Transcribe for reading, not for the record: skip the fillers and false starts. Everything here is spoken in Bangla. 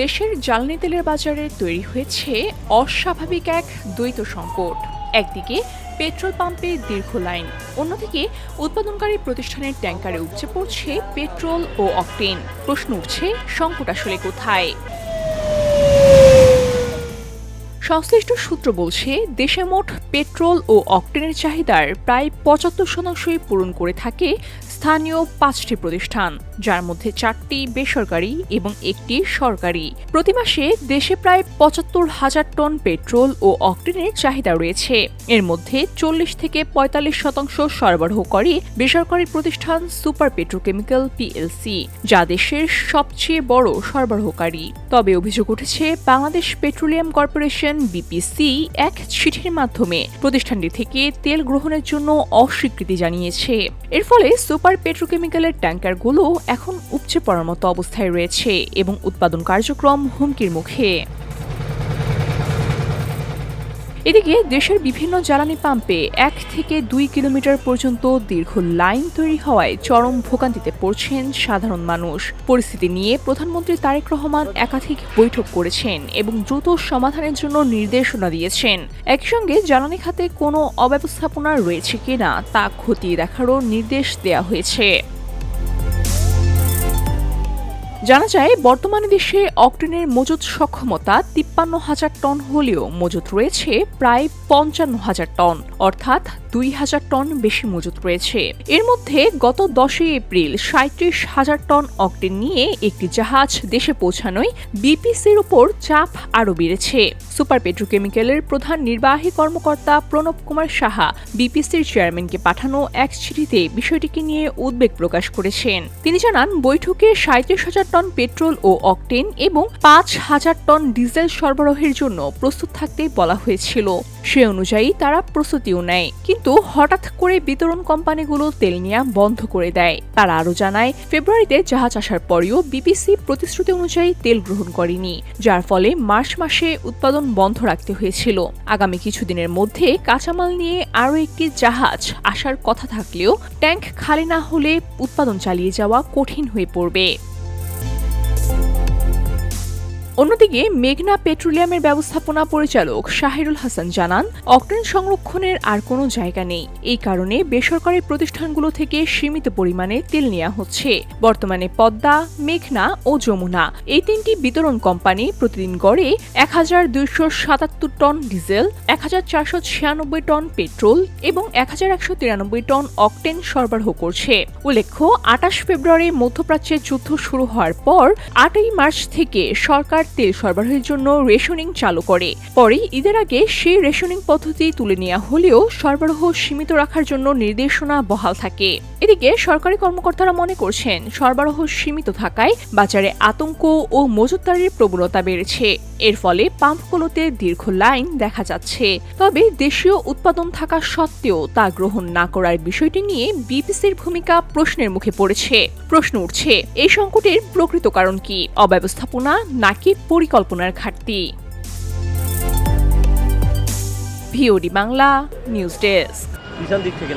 দেশের জ্বালানি তেলের বাজারে তৈরি হয়েছে অস্বাভাবিক এক দ্বৈত সংকট। একদিকে পেট্রোল পাম্পে দীর্ঘ লাইন, অন্যদিকে উৎপাদনকারী প্রতিষ্ঠানের ট্যাঙ্কারে উপচে পড়ছে পেট্রোল ও অকটেন। প্রশ্ন উঠছে, সংকট আসলে কোথায়? সংশ্লিষ্ট সূত্র বলছে, দেশে মোট পেট্রোল ও অকটেনের চাহিদার প্রায় ৭৫% পূরণ করে থাকে স্থানীয় ৫টি প্রতিষ্ঠান, যার মধ্যে ৪টি বেসরকারি এবং একটি সরকারি। প্রতি মাসে দেশে প্রায় ৭৫,০০০ টন পেট্রোল ও অকটেনের চাহিদা রয়েছে। এর মধ্যে ৪০ থেকে ৪৫% সরবরাহ করে বেসরকারি প্রতিষ্ঠান সুপার পেট্রোকেমিক্যাল পিএলসি, যা দেশের সবচেয়ে বড় সরবরাহকারী। তবে অভিযোগ উঠেছে, বাংলাদেশ পেট্রোলিয়াম কর্পোরেশন বিপিসি এক চিঠির মাধ্যমে প্রতিষ্ঠানটি থেকে তেল গ্রহণের জন্য অস্বীকৃতি জানিয়েছে। এর ফলে সুপার পেট্রোকেমিক্যালের ট্যাঙ্কারগুলো এখন উপচে পড়ার মতো অবস্থায় রয়েছে এবং উৎপাদন কার্যক্রম হুমকির মুখে। এদিকে দেশের বিভিন্ন জ্বালানি পাম্পে ১ থেকে ২ কিলোমিটার পর্যন্ত দীর্ঘ লাইন তৈরি হওয়ায় চরম ভোগান্তিতে পড়ছেন সাধারণ মানুষ। পরিস্থিতি নিয়ে প্রধানমন্ত্রী তারেক রহমান একাধিক বৈঠক করেছেন এবং দ্রুত সমাধানের জন্য নির্দেশনা দিয়েছেন। একসঙ্গে জ্বালানি খাতে কোনো অব্যবস্থাপনা রয়েছে কিনা তা খতিয়ে দেখারও নির্দেশ দেওয়া হয়েছে। জানা যায়, বর্তমানে দেশে অকটেনের মজুত সক্ষমতা ৫৩,০০০ টন হলেও মজুত রয়েছে প্রায় ৫৫,০০০ টন, অর্থাৎ ২,০০০ টন বেশি মজুত রয়েছে। এর মধ্যে গত ১০ এপ্রিল ৩৭,০০০ টন অকটেন নিয়ে একটি জাহাজ দেশে পৌঁছানোয় বিপিসির উপর চাপ আরও বেড়েছে। সুপার পেট্রোকেমিক্যালের প্রধান নির্বাহী কর্মকর্তা প্রণব কুমার সাহা বিপিসির চেয়ারম্যানকে পাঠানো এক চিঠিতে বিষয়টিকে নিয়ে উদ্বেগ প্রকাশ করেছেন। তিনি জানান, বৈঠকে ৩৭,০০০ টন পেট্রোল ও অকটেন এবং ৫,০০০ টন ডিজেল সরবরাহের জন্য প্রস্তুত থাকতে বলা হয়েছিল। সে অনুযায়ী তারা প্রস্তুতিও নেয়, কিন্তু হঠাৎ করে বিতরণ কোম্পানিগুলো তেল নেওয়া বন্ধ করে দেয়। তারা আরও জানায়, ফেব্রুয়ারিতে জাহাজ আসার পরেও বিপিসি প্রতিশ্রুতি অনুযায়ী তেল গ্রহণ করেনি, যার ফলে মার্চ মাসে উৎপাদন বন্ধ রাখতে হয়েছিল। আগামী কিছুদিনের মধ্যে কাঁচামাল নিয়ে আরও একটি জাহাজ আসার কথা থাকলেও ট্যাঙ্ক খালি না হলে উৎপাদন চালিয়ে যাওয়া কঠিন হয়ে পড়বে। অন্যদিকে মেঘনা পেট্রোলিয়ামের ব্যবস্থাপনা পরিচালক শাহিরুল হাসান জানান, অকটেন সংরক্ষণের আর কোনো জায়গা নেই। এই কারণে বেসরকারি প্রতিষ্ঠানগুলো থেকে সীমিত পরিমাণে তেল নেওয়া হচ্ছে। বর্তমানে পদ্মা, মেঘনা ও যমুনা এই ৩টি বিতরণ কোম্পানি প্রতিদিন গড়ে ১,২৭৭ টন ডিজেল, ১,৪৯৬ টন পেট্রোল এবং ১,১৯৩ টন অকটেন সরবরাহ করছে। উল্লেখ্য, ২৮ ফেব্রুয়ারি মধ্যপ্রাচ্যে যুদ্ধ শুরু হওয়ার পর ৮ই মার্চ থেকে সরকার তেল সরবরাহের জন্য রেশনিং চালু করে। পরে ঈদের আগে সেই রেশনিং পদ্ধতি তুলে নেওয়া হলেও সরবরাহ সীমিত রাখার জন্য নির্দেশনা বহাল থাকে। এদিকে সরকারি কর্মকর্তারা মনে করছেন, সরবরাহ সীমিত থাকায় বাজারে আতঙ্ক ও মজুতদারির প্রবণতা বেড়েছে। এর ফলে পাম্পগুলোতে দীর্ঘ লাইন দেখা যাচ্ছে। তবে দেশীয় উৎপাদন থাকা সত্ত্বেও তা গ্রহণ না করার বিষয়টি নিয়ে বিপিসির ভূমিকা প্রশ্নের মুখে পড়েছে। প্রশ্ন উঠছে, এই সংকটের প্রকৃত কারণ কি? অব্যবস্থাপনা নাকি পরিকল্পনার ঘাটতি? VOD Bangla news desk. দিক থেকে